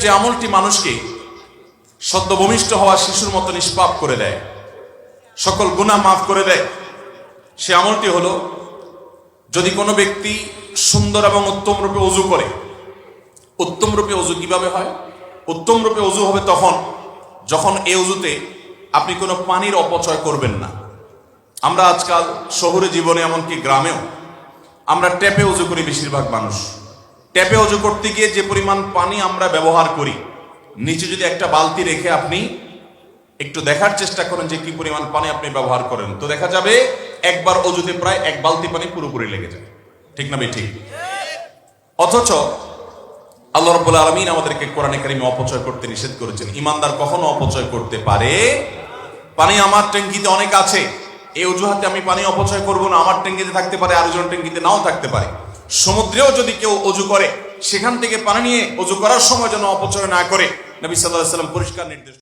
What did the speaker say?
যে আমলটি মানুষকে সদ্য ভূমিষ্ঠ হওয়া শিশুর মতো নিষ্পাপ করে দেয়, সকল গুনাহ মাফ করে দেয়, সে আমলটি হলো, যদি কোনো ব্যক্তি সুন্দর এবং উত্তম রূপে ওযু করে। উত্তম রূপে ওযু কিভাবে হয়? উত্তম রূপে ওযু হবে তখন যখন এই ওযুতে আপনি কোনো পানির অপচয় করবেন না। আমরা আজকাল শহুরে জীবনে, এমনকি গ্রামেও আমরা ট্যাপে ওযু করি। বেশিরভাগ মানুষ ট্যাপে ওযু করতে গিয়ে যে পরিমাণ পানি আমরা ব্যবহার করি, নিচে যদি একটা বালতি রেখে আপনি একটু দেখার চেষ্টা করেন যে কি পরিমাণ পানি আপনি ব্যবহার করেন, তো দেখা যাবে একবার ওযুতে প্রায় এক বালতি পানি পুরোপুরি লেগে যায়। ঠিক না ঠিক? অথচ আল্লাহ রাব্বুল আলামিন আমাদেরকে কোরআনে কারিমে অপচয় করতে নিষেধ করেছেন। ঈমানদার কখনো অপচয় করতে পারে? পানি আমার ট্যাঙ্কিতে অনেক আছে, এই অজুহাতে আমি পানি অপচয় করব না। আমার ট্যাঙ্কিতে থাকতে পারে, আরেকজন ট্যাঙ্কিতে নাও থাকতে পারে। সমুদ্রেও যদি কেউ ওযু করে, সেখান থেকে পানি নিয়ে ওযু করার সময় যেন অপচয় না করে, নবী সাল্লাল্লাহু আলাইহি ওয়াসাল্লাম পরিষ্কার নির্দেশ